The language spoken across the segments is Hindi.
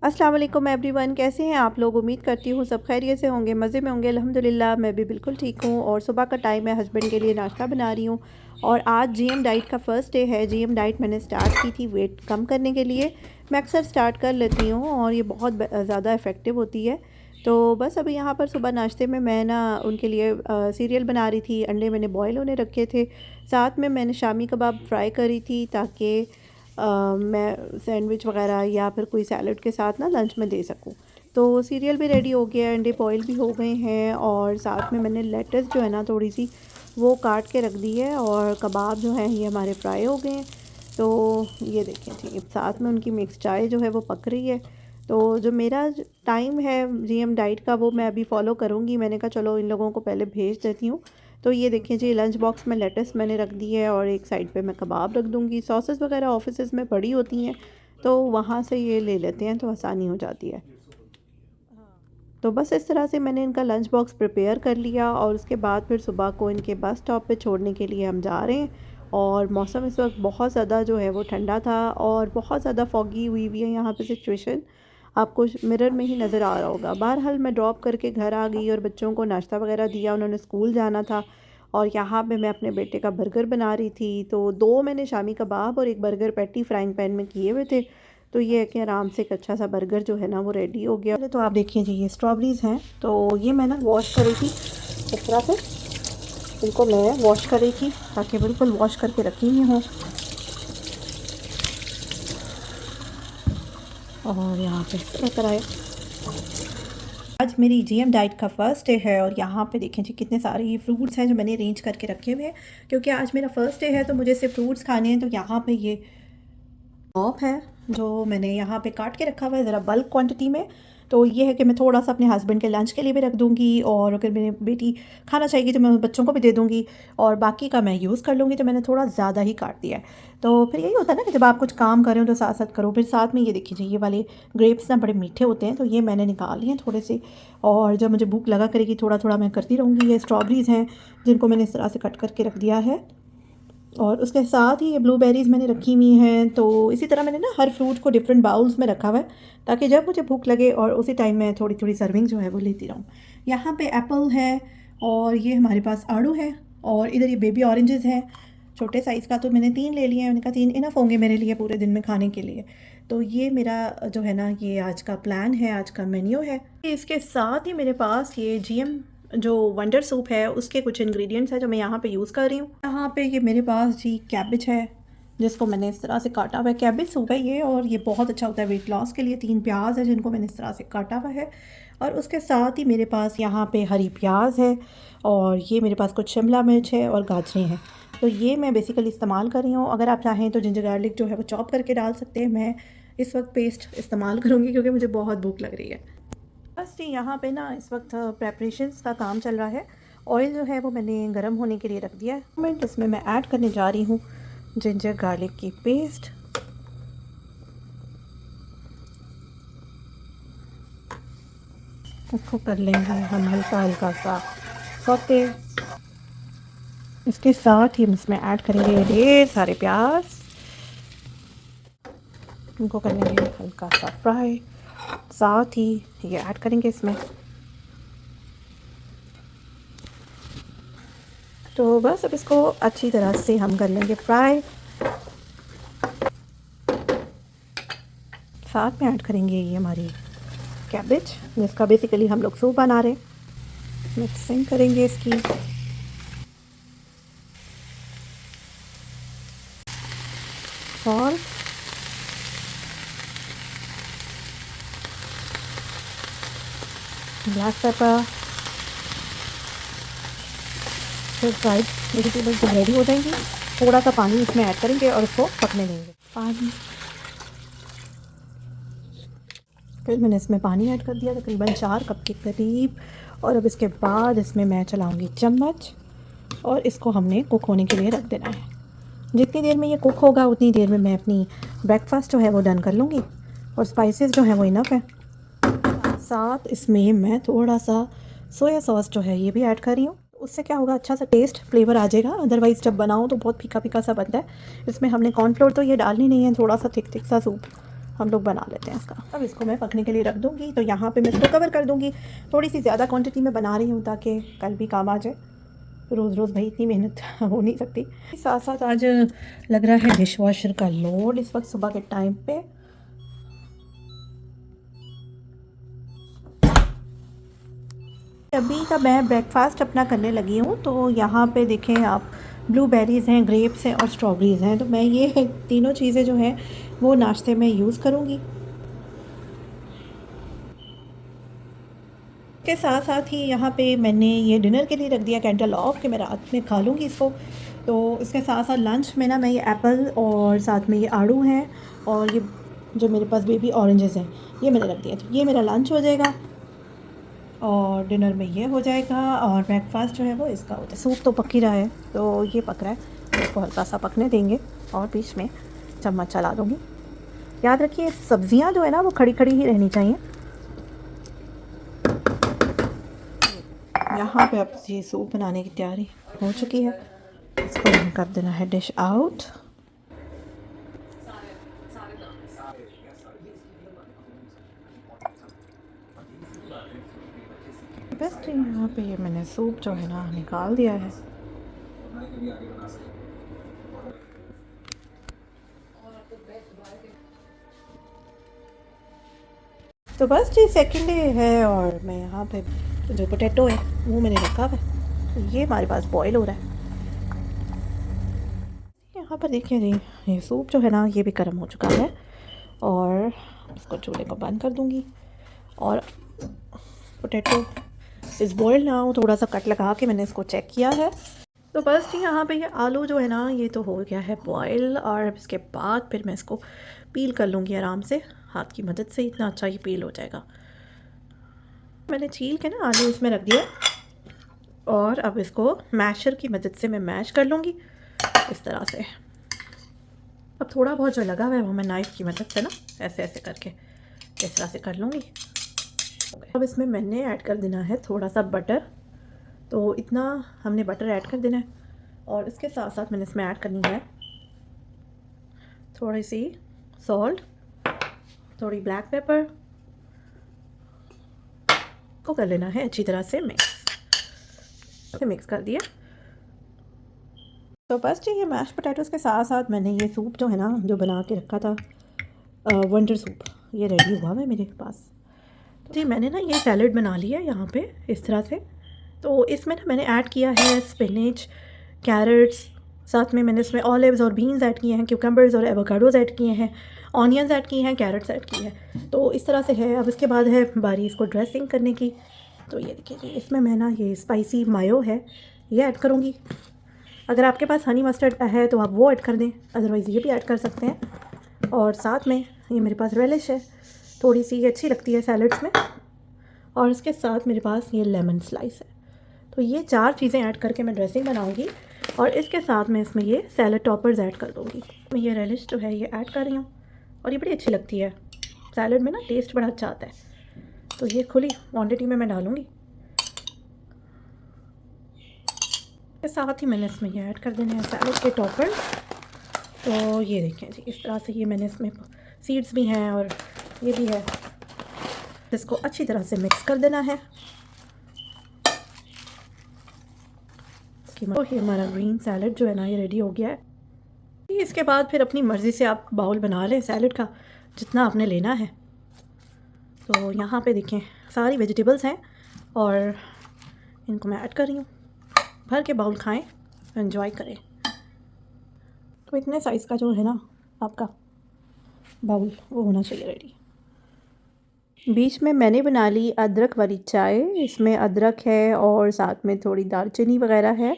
अस्सलाम वालेकुम एवरीवन, कैसे हैं आप लोग। उम्मीद करती हूँ सब खैरियत से होंगे, मज़े में होंगे। अल्हम्दुलिल्लाह मैं भी बिल्कुल ठीक हूँ। और सुबह का टाइम है, हस्बैंड के लिए नाश्ता बना रही हूँ। और आज जीएम डाइट का फ़र्स्ट डे है। जीएम डाइट मैंने स्टार्ट की थी वेट कम करने के लिए। मैं अक्सर स्टार्ट कर लेती हूँ और ये बहुत ज़्यादा इफ़ेक्टिव होती है। तो बस अभी यहाँ पर सुबह नाश्ते में मैं ना उनके लिए सीरियल बना रही थी। अंडे मैंने बॉयल होने रखे थे। साथ में मैंने शामी कबाब फ्राई करी थी ताकि मैं सैंडविच वगैरह या फिर कोई सैलड के साथ ना लंच में दे सकूँ। तो सीरियल भी रेडी हो गया है, अंडे बॉयल भी हो गए हैं और साथ में मैंने लेटस जो है ना थोड़ी सी वो काट के रख दी है और कबाब जो हैं ये हमारे फ्राई हो गए हैं। तो ये देखें जी, साथ में उनकी मिक्स चाय जो है वो पक रही है। तो जो मेरा टाइम है जीएम डाइट का वो मैं अभी फ़ॉलो करूँगी। मैंने कहा चलो इन लोगों को पहले भेज देती हूँ। तो ये देखिए जी, लंच बॉक्स में लेटस मैंने रख दी है और एक साइड पे मैं कबाब रख दूँगी। सॉसेस वगैरह ऑफिसेज़ में पड़ी होती हैं, तो वहाँ से ये ले लेते हैं तो आसानी हो जाती है। तो बस इस तरह से मैंने इनका लंच बॉक्स प्रिपेयर कर लिया और उसके बाद फिर सुबह को इनके बस स्टॉप पे छोड़ने के लिए हम जा रहे हैं। और मौसम इस वक्त बहुत ज़्यादा जो है वो ठंडा था और बहुत ज़्यादा फॉगी हुई हुई है यहाँ पे सिचुएशन। आपको मिरर में ही नज़र आ रहा होगा। बहरहाल मैं ड्रॉप करके घर आ गई और बच्चों को नाश्ता वगैरह दिया, उन्होंने स्कूल जाना था। और यहाँ पे मैं अपने बेटे का बर्गर बना रही थी। तो 2 मैंने शामी कबाब और 1 बर्गर पैटी फ्राइंग पैन में किए हुए थे। तो ये है कि आराम से एक अच्छा सा बर्गर जो है ना वो रेडी हो गया। पहले तो आप देखिए जी, ये स्ट्रॉबेरीज़ हैं। तो ये मैं ना वॉश कर रही थी इस तरह से। इनको मैं वॉश कर रही थी ताकि बिल्कुल वॉश करके रखी हुई हूँ। और यहाँ पे इस तरह है। आज मेरी जीएम डाइट का फ़र्स्ट डे है और यहाँ पे देखें जी कितने सारे ये फ्रूट्स हैं जो मैंने अरेंज करके रखे हुए हैं। क्योंकि आज मेरा फ़र्स्ट डे है तो मुझे सिर्फ फ्रूट्स खाने हैं। तो यहाँ पे ये टॉप है जो मैंने यहाँ पे काट के रखा हुआ है ज़रा बल्क क्वांटिटी में। तो ये है कि मैं थोड़ा सा अपने हस्बैंड के लंच के लिए भी रख दूँगी और अगर मेरी बेटी खाना चाहेगी तो मैं बच्चों को भी दे दूँगी और बाकी का मैं यूज़ कर लूँगी। तो मैंने थोड़ा ज़्यादा ही काट दिया है। तो फिर यही होता है ना कि जब आप कुछ काम कर रहे हो तो साथ साथ करो। फिर साथ में ये देखिए ये वाले ग्रेप्स ना बड़े मीठे होते हैं, तो ये मैंने निकाल लिए हैं थोड़े से। और जब मुझे भूख लगा करेगी थोड़ा थोड़ा मैं करती रहूँगी। ये स्ट्रॉबेरीज़ हैं जिनको मैंने इस तरह से कट करके रख दिया है। और उसके साथ ही ये ब्लूबेरीज़ मैंने रखी हुई हैं। तो इसी तरह मैंने ना हर फ्रूट को डिफरेंट बाउल्स में रखा हुआ है ताकि जब मुझे भूख लगे और उसी टाइम में थोड़ी थोड़ी सर्विंग जो है वो लेती रहूँ। यहाँ पे एप्पल है और ये हमारे पास आड़ू है और इधर ये बेबी ऑरेंजेस हैं छोटे साइज़ का। तो मैंने 3 ले लिए हैं। मैंने कहा 3 इनफ होंगे मेरे लिए पूरे दिन में खाने के लिए। तो ये मेरा जो है ना ये आज का प्लान है, आज का मेन्यू है। इसके साथ ही मेरे पास ये जीएम जो वंडर सूप है उसके कुछ इंग्रेडिएंट्स हैं जो मैं यहाँ पे यूज़ कर रही हूँ। यहाँ पे ये मेरे पास जी कैबेज है जिसको मैंने इस तरह से काटा हुआ है। कैबेज सूप है ये और ये बहुत अच्छा होता है वेट लॉस के लिए। 3 प्याज है जिनको मैंने इस तरह से काटा हुआ है और उसके साथ ही मेरे पास यहाँ पे हरी प्याज है और ये मेरे पास कुछ शिमला मिर्च है और गाजरें हैं। तो ये मैं बेसिकली इस्तेमाल कर रही हूँ। अगर आप चाहें तो जिंजर गार्लिक जो है वो चॉप करके डाल सकते हैं। मैं इस वक्त पेस्ट इस्तेमाल करूँगी क्योंकि मुझे बहुत भूख लग रही है। बस जी, यहाँ पे ना इस वक्त प्रेपरेशंस का काम चल रहा है। ऑयल जो है वो मैंने गर्म होने के लिए रख दिया है। मैं इसमें ऐड करने जा रही हूँ जिंजर गार्लिक की पेस्ट। इसको कर लेंगे हम हल्का हल्का सा सौते। इसके साथ ही हम इसमें ऐड करेंगे ढेर सारे प्याज। इनको कर लेंगे हल्का सा फ्राई। साथ ही ये ऐड करेंगे इसमें। तो बस अब इसको अच्छी तरह से हम कर लेंगे फ्राई। साथ में ऐड करेंगे ये हमारी कैबेज जिसका बेसिकली हम लोग सूप बना रहे हैं। मिक्सिंग करेंगे इसकी। Salt, black pepper. फिर फ्राइड वेजिटेबल्स जब रेडी हो जाएंगी थोड़ा सा पानी इसमें ऐड करेंगे और इसको पकने देंगे। पानी, फिर मैंने इसमें पानी ऐड कर दिया तकरीबन 4 कप के करीब। और अब इसके बाद इसमें मैं चलाऊंगी चम्मच और इसको हमने कुक होने के लिए रख देना है। जितनी देर में ये कुक होगा उतनी देर में मैं अपनी ब्रेकफास्ट जो है वो डन कर लूँगी। और स्पाइसेस जो है वो इनफ है। साथ इसमें मैं थोड़ा सा सोया सॉस जो है ये भी ऐड कर रही हूँ। उससे क्या होगा, अच्छा सा टेस्ट फ्लेवर आ जाएगा। अदरवाइज़ जब बनाओ तो बहुत फीका फीका सा बनता है। इसमें हमने कॉर्नफ्लोर तो ये डालनी नहीं है, थोड़ा सा थिक थिक सा सूप हम लोग बना लेते हैं इसका। अब इसको मैं पकने के लिए रख दूँगी। तो यहाँ पे मैं इसको कवर कर दूँगी। थोड़ी सी ज़्यादा क्वांटिटी में बना रही हूँ ताकि कल भी काम आ जाए। रोज़ रोज़ भाई इतनी मेहनत हो नहीं सकती। साथ साथ आज लग रहा है डिश वॉशर का लोड इस वक्त सुबह के टाइम पे। अभी का मैं ब्रेकफास्ट अपना करने लगी हूँ। तो यहाँ पे देखें आप, ब्लूबेरीज़ हैं, ग्रेप्स हैं और स्ट्रॉबेरीज़ हैं। तो मैं ये तीनों चीज़ें जो हैं वो नाश्ते में यूज़ करूँगी। के साथ साथ ही यहाँ पे मैंने ये डिनर के लिए रख दिया कैंडल ऑफ कि मैं रात में खा लूँगी इसको। तो इसके साथ साथ लंच में ना मैं ये एप्पल और साथ में ये आड़ू हैं और ये जो मेरे पास बेबी ऑरेंजेस हैं ये मैंने रख दिया। तो ये मेरा लंच हो जाएगा और डिनर में ये हो जाएगा। और ब्रेकफास्ट जो है वो इसका होता है। सूप तो पक ही रहा है, तो ये पक रहा है, इसको हल्का सा पकने देंगे और बीच में चम्मच चला दूँगी। याद रखिए सब्ज़ियाँ जो है ना वो खड़ी खड़ी ही रहनी चाहिए। यहाँ पे अब ये सूप बनाने की तैयारी हो चुकी है। इसको कर देना है डिश आउट। बेस्ट यहाँ पे ये मैंने सूप जो है ना निकाल दिया है। तो बस जी सेकंड डे है और मैं यहाँ पे जो पोटैटो है वो मैंने रखा हुआ है। तो ये हमारे पास बॉईल हो रहा है। यहाँ पर देखिए जी ये सूप जो है ना ये भी गर्म हो चुका है और इसको चूल्हे को बंद कर दूँगी। और पोटैटो इस बॉयल ना थोड़ा सा कट लगा के मैंने इसको चेक किया है। तो बस जी यहाँ पे ये आलू जो है ना ये तो हो गया है बॉयल। और इसके बाद फिर मैं इसको पील कर लूँगी आराम से हाथ की मदद से। इतना अच्छा ये पील हो जाएगा। मैंने छील के ना आलू इसमें रख दिया और अब इसको मैशर की मदद से मैं मैश कर लूँगी इस तरह से। अब थोड़ा बहुत जो लगा हुआ है वो मैं नाइफ़ की मदद से ना ऐसे ऐसे करके इस तरह से कर लूँगी। अब इसमें मैंने ऐड कर देना है थोड़ा सा बटर। तो इतना हमने बटर ऐड कर देना है और इसके साथ साथ मैंने इसमें ऐड करनी है थोड़ी सी सॉल्ट, थोड़ी ब्लैक पेपर को कर लेना है अच्छी तरह से मिक्स कर दिया। तो बस जी ये मैश पोटैटोज़ के साथ साथ मैंने ये सूप जो है ना जो बना के रखा था वंडर सूप, ये रेडी हुआ है मेरे पास। तो जी मैंने ना ये सैलड बना लिया है यहाँ पे इस तरह से। तो इसमें ना मैंने ऐड किया है स्पिनच, कैरेट्स, साथ में मैंने इसमें ऑलिव्स और बीन्स ऐड किए हैं, क्यूकम्बर्स और एवोकाडोज़ ऐड किए हैं, ऑनियंस ऐड किए हैं, कैरेट्स ऐड किए हैं। तो इस तरह से है। अब इसके बाद है बारी इसको ड्रेसिंग करने की। तो ये देखिए इसमें मैं ना ये स्पाइसी मायो है ये ऐड करूँगी। अगर आपके पास हनी मस्टर्ड है तो आप वो ऐड कर दें, अदरवाइज़ ये भी ऐड कर सकते हैं। और साथ में ये मेरे पास रेलिश है, थोड़ी सी ये अच्छी लगती है सैलड्स में। और इसके साथ मेरे पास ये लेमन स्लाइस है। तो ये 4 चीज़ें ऐड करके मैं ड्रेसिंग बनाऊंगी और इसके साथ मैं इसमें ये सैलड टॉपर्स ऐड कर दूंगी। मैं ये रेलिश जो है ये ऐड कर रही हूँ और ये बड़ी अच्छी लगती है सैलड में ना, टेस्ट बड़ा अच्छा आता है। तो ये खुली क्वांटिटी में मैं डालूँगी। के साथ ही मैंने इसमें ये ऐड कर देने हैं सैलड के टॉपर्स। तो ये देखें जी इस तरह से ये मैंने इसमें सीड्स भी हैं और ये भी है। इसको अच्छी तरह से मिक्स कर देना है। तो ये हमारा ग्रीन सैलड जो है ना ये रेडी हो गया है। इसके बाद फिर अपनी मर्ज़ी से आप बाउल बना लें सैलड का जितना आपने लेना है। तो यहाँ पे देखें सारी वेजिटेबल्स हैं और इनको मैं ऐड कर रही हूँ। भर के बाउल खाएं, एंजॉय करें। तो इतने साइज़ का जो है ना आपका बाउल वो होना चाहिए रेडी। बीच में मैंने बना ली अदरक वाली चाय। इसमें अदरक है और साथ में थोड़ी दालचीनी वगैरह है।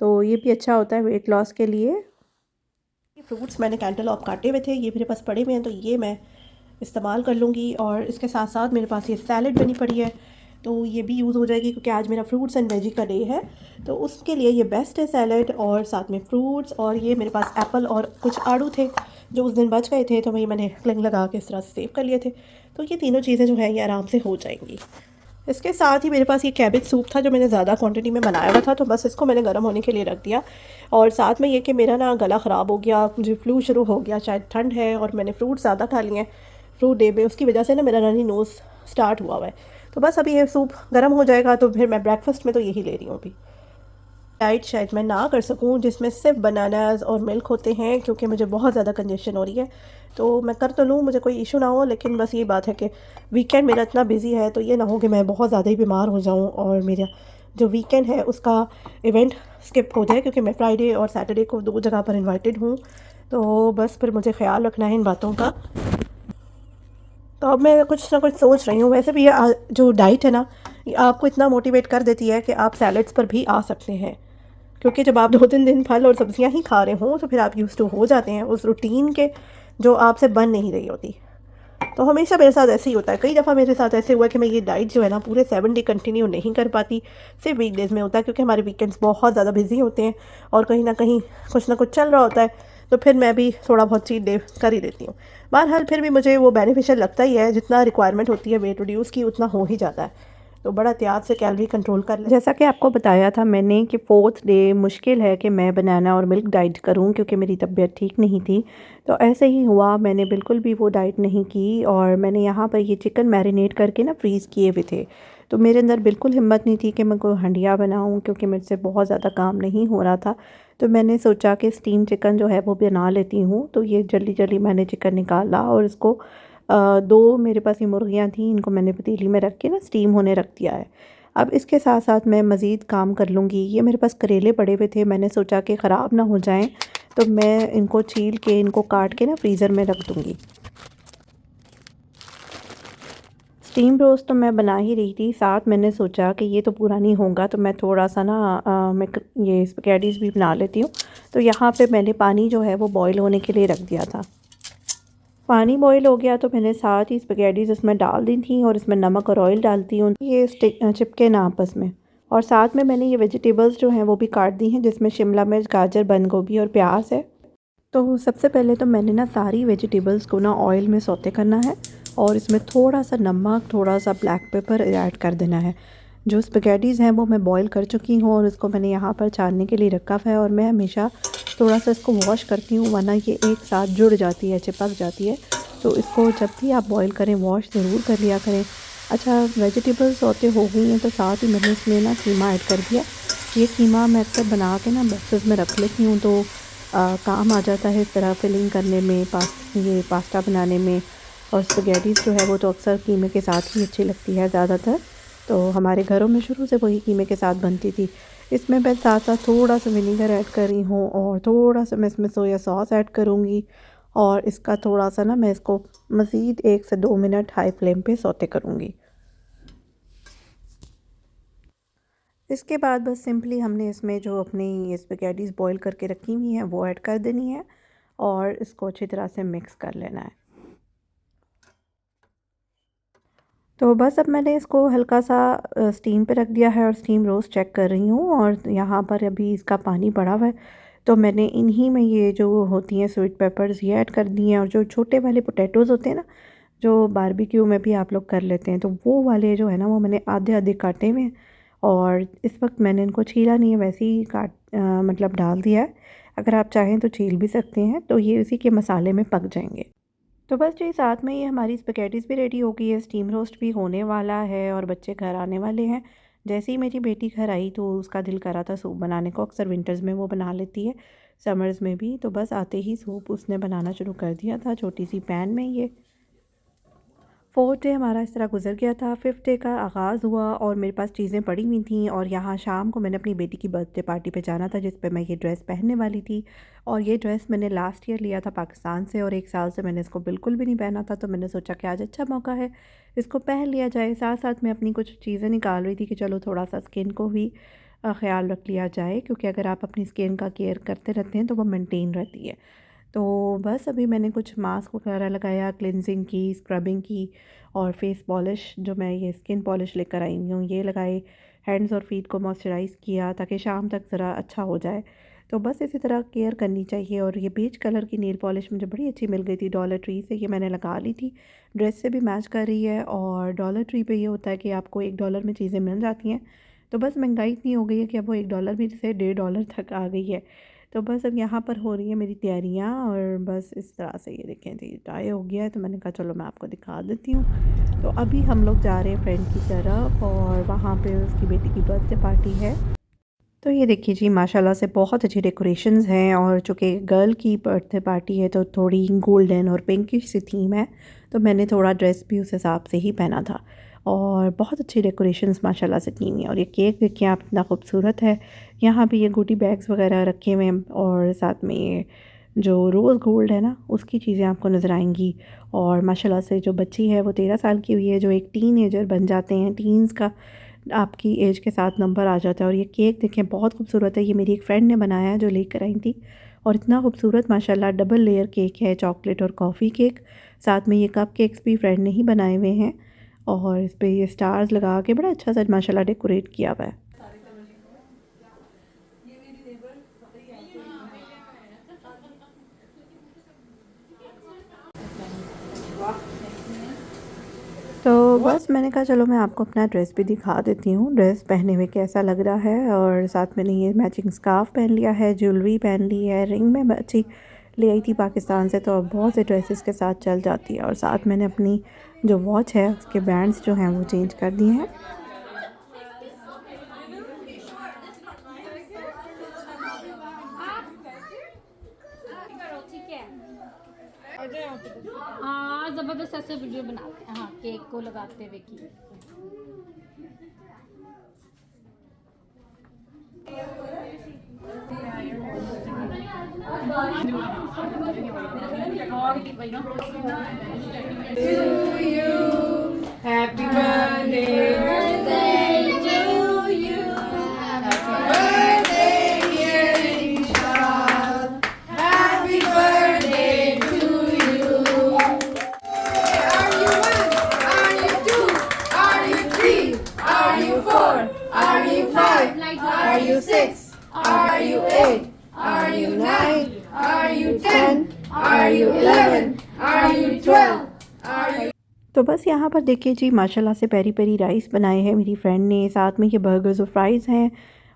तो ये भी अच्छा होता है वेट लॉस के लिए। ये फ्रूट्स मैंने कैंटलॉप काटे हुए थे, ये मेरे पास पड़े हुए हैं, तो ये मैं इस्तेमाल कर लूँगी। और इसके साथ साथ मेरे पास ये सैलड बनी पड़ी है, तो ये भी यूज़ हो जाएगी क्योंकि आज मेरा फ्रूट्स एंड वेजी का डे है। तो उसके लिए ये बेस्ट है सैलड और साथ में फ्रूट्स। और ये मेरे पास एप्पल और कुछ आड़ू थे जो उस दिन बच गए थे, तो वही मैंने क्लिंग लगा के इस तरह से सेव कर लिए थे। तो ये तीनों चीज़ें जो है ये आराम से हो जाएंगी। इसके साथ ही मेरे पास ये कैबेज सूप था जो मैंने ज़्यादा क्वांटिटी में बनाया हुआ था, तो बस इसको मैंने गर्म होने के लिए रख दिया। और साथ में ये कि मेरा ना गला ख़राब हो गया, मुझे फ्लू शुरू हो गया, शायद ठंड है और मैंने फ्रूट ज़्यादा खा लिए हैं, फ्रूट डे में, उसकी वजह से ना मेरा रनी नोज़ स्टार्ट हुआ है। तो बस अभी ये सूप गर्म हो जाएगा तो फिर मैं ब्रेकफास्ट में तो यही ले रही हूँ अभी। डाइट शायद मैं ना कर सकूँ जिसमें सिर्फ बनानास और मिल्क होते हैं, क्योंकि मुझे बहुत ज़्यादा कंजेशन हो रही है। तो मैं कर तो लूँ, मुझे कोई इशू ना हो, लेकिन बस ये बात है कि वीकेंड मेरा इतना बिजी है तो ये ना हो कि मैं बहुत ज़्यादा ही बीमार हो जाऊँ और मेरा जो वीकेंड है उसका इवेंट स्किप हो जाए, क्योंकि मैं फ्राइडे और सैटरडे को 2 जगह पर इनवाइटेड हूँ। तो बस फिर मुझे ख्याल रखना है इन बातों का। तो अब मैं कुछ ना कुछ सोच रही हूँ। वैसे भी ये जो डाइट है ना, ये आपको इतना मोटिवेट कर देती है कि आप सैलड्स पर भी आ सकते हैं, क्योंकि जब आप 2-3 दिन फल और सब्जियां ही खा रहे हों तो फिर आप यूज़ टू हो जाते हैं उस रूटीन के जो आपसे बन नहीं रही होती। तो हमेशा मेरे साथ ऐसे ही होता है। कई दफ़ा मेरे साथ ऐसे हुआ कि मैं ये डाइट जो है ना पूरे 7 डे कंटिन्यू नहीं कर पाती, सिर्फ वीकडेज़ में होता है, क्योंकि हमारे वीकेंड्स बहुत ज़्यादा बिजी होते हैं और कहीं ना कहीं कुछ ना कुछ चल रहा होता है। तो फिर मैं भी थोड़ा बहुत चीट डे कर ही देती हूँ। बहरहाल फिर भी मुझे वो बेनिफिशियल लगता ही है, जितना रिक्वायरमेंट होती है वेट रिड्यूस की उतना हो ही जाता है। तो बड़ा एहतियात से कैलोरी कंट्रोल कर ले। जैसा कि आपको बताया था मैंने कि 4th डे मुश्किल है कि मैं बनाना और मिल्क डाइट करूं, क्योंकि मेरी तबीयत ठीक नहीं थी। तो ऐसे ही हुआ, मैंने बिल्कुल भी वो डाइट नहीं की और मैंने यहाँ पर ये चिकन मैरिनेट करके ना फ्रीज़ किए हुए थे। तो मेरे अंदर बिल्कुल हिम्मत नहीं थी कि मैं कोई हंडिया बनाऊँ, क्योंकि मेरे से बहुत ज़्यादा काम नहीं हो रहा था। तो मैंने सोचा कि स्टीम चिकन जो है वो बना लेती हूँ। तो ये जल्दी जल्दी मैंने चिकन निकाला और इसको 2 मेरे पास ये मुर्गियाँ थीं, इनको मैंने पतीली में रख के ना स्टीम होने रख दिया है। अब इसके साथ-साथ मैं मज़ीद काम कर लूँगी। ये मेरे पास करेले पड़े हुए थे, मैंने सोचा कि ख़राब ना हो जाएँ, तो मैं इनको छील के, इनको काट के ना फ्रीज़र में रख दूँगी। स्टीम रोस्ट तो मैं बना ही रही थी, साथ मैंने सोचा कि ये तो पूरा नहीं होगा, तो मैं थोड़ा-सा ना ये स्पैघेटीज़ भी बना लेती हूँ। तो यहाँ पे मैंने पानी जो है वो बॉयल होने के लिए रख दिया था। पानी बॉईल हो गया तो मैंने साथ ही स्पैघेटीज़ इसमें डाल दी थी और इसमें नमक और ऑयल डालती हूँ, ये चिपके ना आपस में। और साथ में मैंने ये वेजिटेबल्स जो हैं वो भी काट दी हैं, जिसमें शिमला मिर्च, गाजर, बंद गोभी और प्याज है। तो सबसे पहले तो मैंने ना सारी वेजिटेबल्स को ना ऑयल में सौते करना है और इसमें थोड़ा सा नमक, थोड़ा सा ब्लैक पेपर ऐड कर देना है। जो स्पैघेटीज़ हैं वो मैं बॉईल कर चुकी हूँ और इसको मैंने यहाँ पर छानने के लिए रखा है और मैं हमेशा थोड़ा सा इसको वॉश करती हूँ, वरना ये एक साथ जुड़ जाती है, चिपक जाती है। तो इसको जब भी आप बॉईल करें वॉश ज़रूर कर लिया करें। अच्छा, वेजिटेबल्स सौते हो गई हैं तो साथ ही मैंने इसमें ना कीमा ऐड कर दिया। ये कीमा मैं अक्सर बना के ना बॉक्सेस में रख लेती हूँ, तो काम आ जाता है इस तरह फिलिंग करने में, ये पास्ता बनाने में। और स्पैघेटीज़ जो है वो तो अक्सर कीमे के साथ ही अच्छी लगती है ज़्यादातर, तो हमारे घरों में शुरू से वही कीमे के साथ बनती थी। इसमें मैं साथ साथ थोड़ा सा विनीगर ऐड कर रही हूँ और थोड़ा सा मैं इसमें सोया सॉस ऐड करूँगी और इसका थोड़ा सा ना मैं इसको मज़ीद 1 से 2 मिनट हाई फ्लेम पे सौते करूँगी। इसके बाद बस सिंपली हमने इसमें जो अपनी ये स्पैघेटीज़ बॉईल करके रखी हुई हैं वो ऐड कर देनी है और इसको अच्छी तरह से मिक्स कर लेना है। तो बस अब मैंने इसको हल्का सा स्टीम पे रख दिया है और स्टीम रोस्ट चेक कर रही हूँ और यहाँ पर अभी इसका पानी पड़ा हुआ है। तो मैंने इन्हीं में ये जो होती हैं स्वीट पेपर्स ये ऐड कर दिए हैं और जो छोटे वाले पोटैटोज़ होते हैं ना, जो बारबेक्यू में भी आप लोग कर लेते हैं, तो वो वाले जो है ना वो मैंने आधे-आधे काटे हुए हैं और इस वक्त मैंने इनको छीला नहीं है, वैसे ही मतलब डाल दिया है। अगर आप चाहें तो छील भी सकते हैं, तो ये उसी के मसाले में पक जाएँगे। तो बस जी साथ में ये हमारी स्पैघेटीज़ भी रेडी हो गई है, स्टीम रोस्ट भी होने वाला है और बच्चे घर आने वाले हैं। जैसे ही मेरी बेटी घर आई तो उसका दिल करा था सूप बनाने को, अक्सर विंटर्स में वो बना लेती है, समर्स में भी। तो बस आते ही सूप उसने बनाना शुरू कर दिया था छोटी सी पैन में ये। 4th डे हमारा इस तरह गुजर गया था। 5th डे का आगाज़ हुआ और मेरे पास चीज़ें पड़ी हुई थी और यहाँ शाम को मैंने अपनी बेटी की बर्थडे पार्टी पे जाना था, जिस पे मैं ये ड्रेस पहनने वाली थी। और ये ड्रेस मैंने लास्ट ईयर लिया था पाकिस्तान से और 1 साल से मैंने इसको बिल्कुल भी नहीं पहना था, तो मैंने सोचा कि आज अच्छा मौका है, इसको पहन लिया जाए। साथ साथ मैं अपनी कुछ चीज़ें निकाल रही थी कि चलो थोड़ा सा स्किन को भी ख़्याल रख लिया जाए, क्योंकि अगर आप अपनी स्किन का केयर करते रहते हैं तो वो मेंटेन रहती है। तो बस अभी मैंने कुछ मास्क वगैरह लगाया, क्लिनजिंग की, स्क्रबिंग की और फेस पॉलिश, जो मैं ये स्किन पॉलिश लेकर आई हूँ, ये लगाए। हैंड्स और फीट को मॉइस्चराइज़ किया ताकि शाम तक ज़रा अच्छा हो जाए। तो बस इसी तरह केयर करनी चाहिए। और ये बेज कलर की नेल पॉलिश मुझे बड़ी अच्छी मिल गई थी डॉलर ट्री से, ये मैंने लगा ली थी, ड्रेस से भी मैच कर रही है। और डॉलर ट्री पे ये होता है कि आपको $1 में चीज़ें मिल जाती हैं। तो बस महंगाई इतनी हो गई है कि अब वो $1 भी से $1.5 तक आ गई है। तो बस अब यहाँ पर हो रही है मेरी तैयारियाँ और बस इस तरह से ये देखें जी चाय हो गया है। तो मैंने कहा चलो मैं आपको दिखा देती हूँ। तो अभी हम लोग जा रहे हैं फ्रेंड की तरफ और वहाँ पे उसकी बेटी की बर्थडे पार्टी है। तो ये देखिए जी माशाल्लाह से बहुत अच्छी डेकोरेशंस हैं और चूँकि गर्ल की बर्थडे पार्टी है तो थोड़ी गोल्डन और पिंकिश सी थीम है। तो मैंने थोड़ा ड्रेस भी उस हिसाब से ही पहना था और बहुत अच्छी डेकोरेशंस माशाल्लाह से की हुई है। और ये केक देखिए आप इतना खूबसूरत है। यहाँ भी ये गुडी बैग्स वगैरह रखे हुए हैं और साथ में ये जो रोज़ गोल्ड है ना उसकी चीज़ें आपको नज़र आएंगी। और माशाल्लाह से जो बच्ची है वो 13 साल की हुई है, जो एक टीनेजर बन जाते हैं। टीन्स का आपकी एज के साथ नंबर आ जाता है। और ये केक देखें बहुत खूबसूरत है। ये मेरी एक फ्रेंड ने बनाया है जो लेकर आई थी और इतना खूबसूरत माशाल्लाह डबल लेयर केक है, चॉकलेट और कॉफ़ी केक। साथ में ये कप केक्स भी फ्रेंड ने ही बनाए हुए हैं और इस पे ये स्टार्स लगा के बड़ा अच्छा सा माशाल्लाह डेकोरेट किया हुआ है। तो बस मैंने कहा चलो मैं आपको अपना ड्रेस भी दिखा देती हूँ, ड्रेस पहने हुए कैसा लग रहा है। और साथ मैंने ये मैचिंग स्कार्फ पहन लिया है, ज्वेलरी पहन ली है, रिंग में अच्छी ले आई थी पाकिस्तान से तो बहुत से ड्रेसेस के साथ चल जाती है। और साथ मैंने अपनी जो वॉच है उसके बैंड्स जो हैं वो चेंज कर दिए हैं। हाँ जबरदस्त ऐसे वीडियो बनाते हैं। हाँ केक को लगाते हुए की Happy birthday to you. Happy birthday, dear Ishaq. Happy birthday to you. Are you one? Are you two? Are you three? Are you four? Are you five? Are you six? Are you eight? Are you nine? Are you 10? Are you 11? Are you 12? Are you तो बस यहाँ पर देखिए जी माशाल्लाह से पेरी पेरी राइस बनाए हैं मेरी फ्रेंड ने। साथ में ये बर्गर्स और फ्राइज़ हैं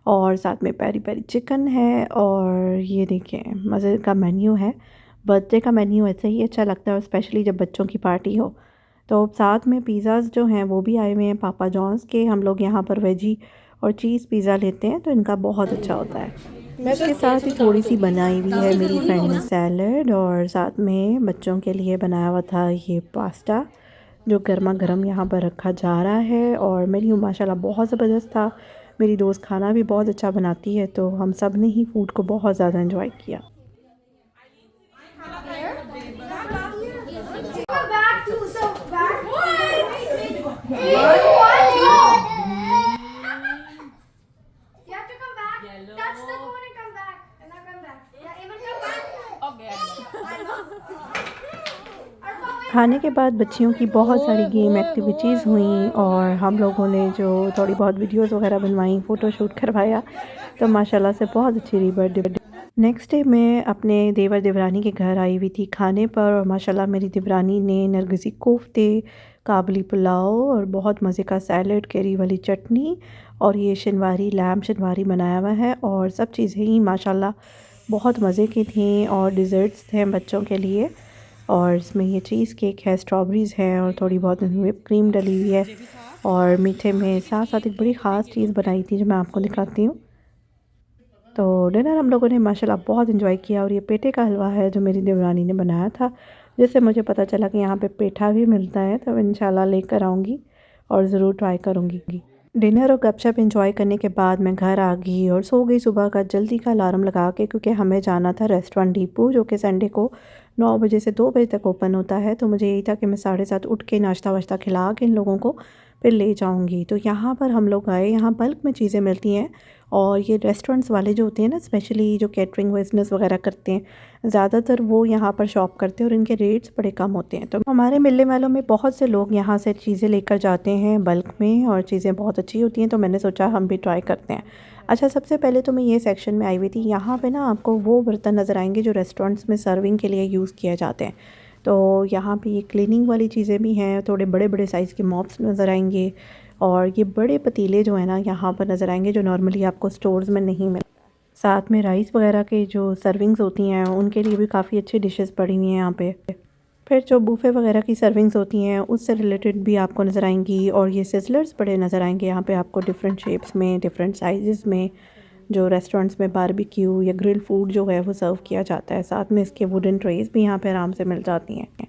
और साथ में पेरी पेरी चिकन है। और ये देखिए मज़े का मेन्यू है। बर्थडे का मेन्यू ऐसे ही अच्छा लगता है और स्पेशली जब बच्चों की पार्टी हो। तो साथ में पिज़्ज़ाज़ जो हैं वो भी आए हुए हैं पापा जॉन्स के। हम लोग यहाँ पर वेजी और चीज़ पिज़्ज़ा लेते हैं तो इनका बहुत अच्छा होता है। इसके साथ ही थोड़ी सी बनाई हुई है मेरी फ्रेंड ने सैलड और साथ में बच्चों के लिए बनाया हुआ था ये पास्ता जो गर्मा गर्म यहाँ पर रखा जा रहा है। और मेन्यू माशाल्लाह बहुत ज़बरदस्त था। मेरी दोस्त खाना भी बहुत अच्छा बनाती है तो हम सब ने ही फूड को बहुत ज़्यादा एंजॉय किया। खाने के बाद बच्चियों की बहुत सारी गेम एक्टिविटीज़ हुई और हम लोगों ने जो थोड़ी बहुत वीडियोस वगैरह बनवाई, फ़ोटो शूट करवाया। तो माशाल्लाह से बहुत अच्छी रही बर्थडे। नेक्स्ट डे मैं अपने देवर देवरानी के घर आई हुई थी खाने पर और माशाल्लाह मेरी देवरानी ने नरगिसी कोफ्ते, काबली पुलाव और बहुत मज़े का सैलड, केरी वाली चटनी और ये शनवारी लैम शनवारी बनाया हुआ है। और सब चीज़ें ही माशाल्लाह बहुत मज़े की थी और डिज़र्ट्स थे बच्चों के लिए। और इसमें ये चीज़ केक है, स्ट्रॉबेरीज़ है और थोड़ी बहुत व्हिप क्रीम डली हुई है। और मीठे में साथ साथ एक बड़ी ख़ास चीज़ बनाई थी जो मैं आपको दिखाती हूँ। तो डिनर हम लोगों ने माशाल्लाह बहुत इन्जॉय किया। और ये पेठे का हलवा है जो मेरी देवरानी ने बनाया था, जिससे मुझे पता चला कि यहाँ पे पेठा भी मिलता है। तो इंशाल्लाह लेकर आऊँगी और ज़रूर ट्राई करूँगी। डिनर और गपशप इंजॉय करने के बाद मैं घर आ गई और सो गई सुबह का जल्दी का अलार्म लगा के, क्योंकि हमें जाना था रेस्टोरेंट दीपू जो कि संडे को 9 बजे से 2 बजे तक ओपन होता है। तो मुझे यही था कि मैं 7:30 उठ के नाश्ता वाश्ता खिला के इन लोगों को फिर ले जाऊंगी। तो यहाँ पर हम लोग आए, यहाँ बल्क में चीज़ें मिलती हैं। और ये रेस्टोरेंट्स वाले जो होते हैं ना, स्पेशली जो कैटरिंग बिजनेस वगैरह करते हैं, ज़्यादातर वो यहाँ पर शॉप करते हैं और इनके रेट्स बड़े कम होते हैं। तो हमारे मिलने वालों में बहुत से लोग यहाँ से चीज़ें लेकर जाते हैं बल्क में और चीज़ें बहुत अच्छी होती हैं। तो मैंने सोचा हम भी ट्राई करते हैं। अच्छा, सबसे पहले तो मैं ये सेक्शन में आई हुई थी। यहाँ पे ना आपको वो बर्तन नज़र आएंगे जो रेस्टोरेंट्स में सर्विंग के लिए यूज़ किए जाते हैं। तो यहाँ पे ये क्लीनिंग वाली चीज़ें भी हैं, थोड़े बड़े बड़े साइज़ के मॉप्स नज़र आएंगे और ये बड़े पतीले जो है ना यहाँ पर नज़र आएंगे जो नॉर्मली आपको स्टोर्स में नहीं मिलते। साथ में राइस वगैरह के जो सर्विंग्स होती हैं उनके लिए भी काफ़ी अच्छी डिशेस पड़ी हुई हैं यहाँ पे। फिर जो बूफे वगैरह की सर्विंग्स होती हैं उससे रिलेटेड भी आपको नज़र आएंगी, और ये सिजलर्स बड़े नज़र आएंगे यहाँ पे आपको, डिफरेंट शेप्स में, डिफरेंट साइज़ में, जो रेस्टोरेंट्स में बारबेक्यू या ग्रिल फूड जो है वो सर्व किया जाता है। साथ में इसके वुडन ट्रेस भी यहाँ पे आराम से मिल जाती हैं।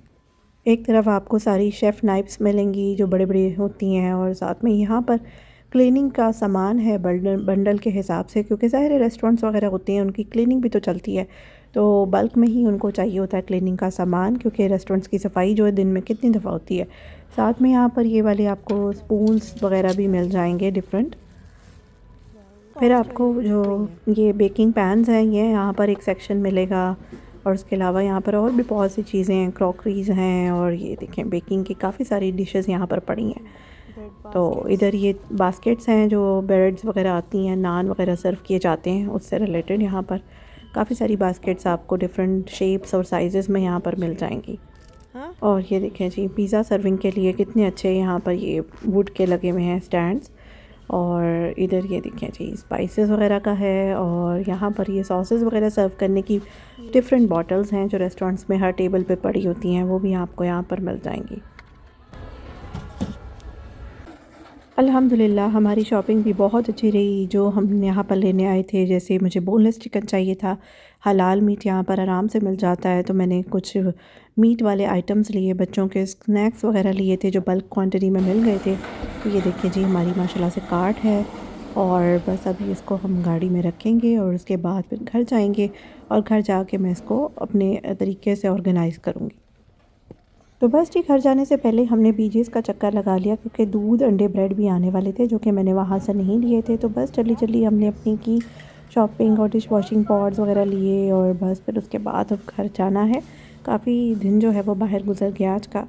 एक तरफ आपको सारी शेफ़ नाइफ्स मिलेंगी जो बड़े बड़े होती हैं, और साथ में यहाँ पर क्लीनिंग का सामान है बंडल बंडल के हिसाब से, क्योंकि ज़ाहिर रेस्टोरेंट्स वगैरह होते हैं उनकी क्लीनिंग भी तो चलती है, तो बल्क में ही उनको चाहिए होता है क्लीनिंग का सामान, क्योंकि रेस्टोरेंट्स की सफाई जो है दिन में कितनी दफ़ा होती है। साथ में यहाँ पर ये वाले आपको स्पून्स वगैरह भी मिल जाएंगे डिफरेंट। फिर आपको जो ये बेकिंग पैन्स हैं ये यहाँ पर एक सेक्शन मिलेगा, और उसके अलावा यहाँ पर और भी बहुत सी चीज़ें हैं, क्रॉकरीज़ हैं, और ये देखें बेकिंग की काफ़ी सारी डिशेस यहाँ पर पड़ी हैं। तो इधर ये बास्केट्स हैं जो ब्रेड्स वगैरह आती हैं, नान वगैरह सर्व किए जाते हैं, उससे रिलेटेड यहाँ पर काफ़ी सारी बास्केट्स आपको डिफरेंट शेप्स और साइज़ेस में यहाँ पर मिल जाएंगी। और ये देखें जी पिज़्ज़ा सर्विंग के लिए कितने अच्छे यहाँ पर ये वुड के लगे हुए हैं स्टैंड्स। और इधर ये देखें जी स्पाइसेस वगैरह का है, और यहाँ पर ये सॉसेस वगैरह सर्व करने की डिफरेंट बॉटल्स हैं जो रेस्टोरेंट्स में हर टेबल पे पड़ी होती हैं, वो भी आपको यहाँ पर मिल जाएंगी। अल्हम्दुलिल्लाह हमारी शॉपिंग भी बहुत अच्छी रही जो हम यहाँ पर लेने आए थे। जैसे मुझे बोनलेस चिकन चाहिए था, हलाल मीट यहाँ पर आराम से मिल जाता है, तो मैंने कुछ मीट वाले आइटम्स लिए, बच्चों के स्नैक्स वगैरह लिए थे जो बल्क क्वांटिटी में मिल गए थे। तो ये देखिए जी हमारी माशाल्लाह से कार्ट है, और बस अभी इसको हम गाड़ी में रखेंगे और उसके बाद फिर घर जाएंगे, और घर जाके मैं इसको अपने तरीके से ऑर्गेनाइज़ करूँगी। तो बस जी घर जाने से पहले हमने बीजेस का चक्कर लगा लिया, क्योंकि दूध अंडे ब्रेड भी आने वाले थे जो कि मैंने वहाँ से नहीं लिए थे। तो बस जल्दी जल्दी हमने अपनी की शॉपिंग, और डिश वॉशिंग पॉड्स वगैरह लिए, और बस फिर उसके बाद अब घर जाना है। काफ़ी दिन जो है वो बाहर गुजर गया आज का।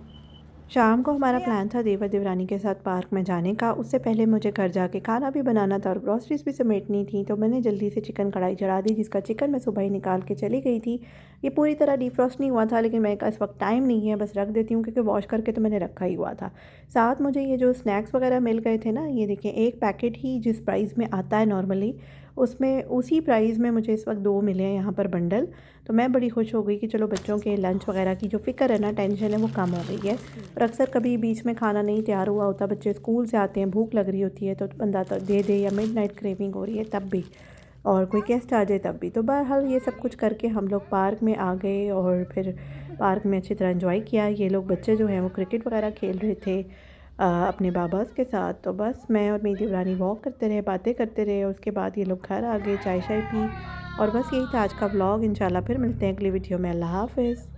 शाम को हमारा प्लान था देवर देवरानी के साथ पार्क में जाने का। उससे पहले मुझे घर जाके खाना भी बनाना था और ग्रॉसरीज भी समेटनी थी, तो मैंने जल्दी से चिकन कढ़ाई चढ़ा दी, जिसका चिकन मैं सुबह ही निकाल के चली गई थी। ये पूरी तरह डिफ्रॉस्ट नहीं हुआ था, लेकिन मैं इस वक्त टाइम नहीं है, बस रख देती हूँ, क्योंकि वॉश करके तो मैंने रखा ही हुआ था। साथ मुझे ये जो स्नैक्स वगैरह मिल गए थे ना, ये देखिए एक पैकेट ही जिस प्राइस में आता है नॉर्मली, उसमें उसी प्राइस में मुझे इस वक्त 2 मिले हैं यहाँ पर बंडल। तो मैं बड़ी खुश हो गई कि चलो बच्चों के लंच वगैरह की जो फ़िक्र है ना, टेंशन है, वो कम हो गई है। और अक्सर कभी बीच में खाना नहीं तैयार हुआ होता, बच्चे स्कूल से आते हैं, भूख लग रही होती है, तो बंदा तो दे दे, या मिडनाइट क्रेविंग हो रही है तब भी, और कोई गेस्ट आ जाए तब भी। तो बहरहाल ये सब कुछ करके हम लोग पार्क में आ गए, और फिर पार्क में अच्छी तरह एंजॉय किया। ये लोग बच्चे जो हैं वो क्रिकेट वगैरह खेल रहे थे अपने बाबास के साथ। तो बस मैं और मेरी देवरानी वॉक करते रहे, बातें करते रहे, और उसके बाद ये लोग घर आ गए, चाय शाय पी, और बस यही था आज का व्लॉग। इंशाल्लाह फिर मिलते हैं अगली वीडियो में। अल्लाह हाफ़िज़।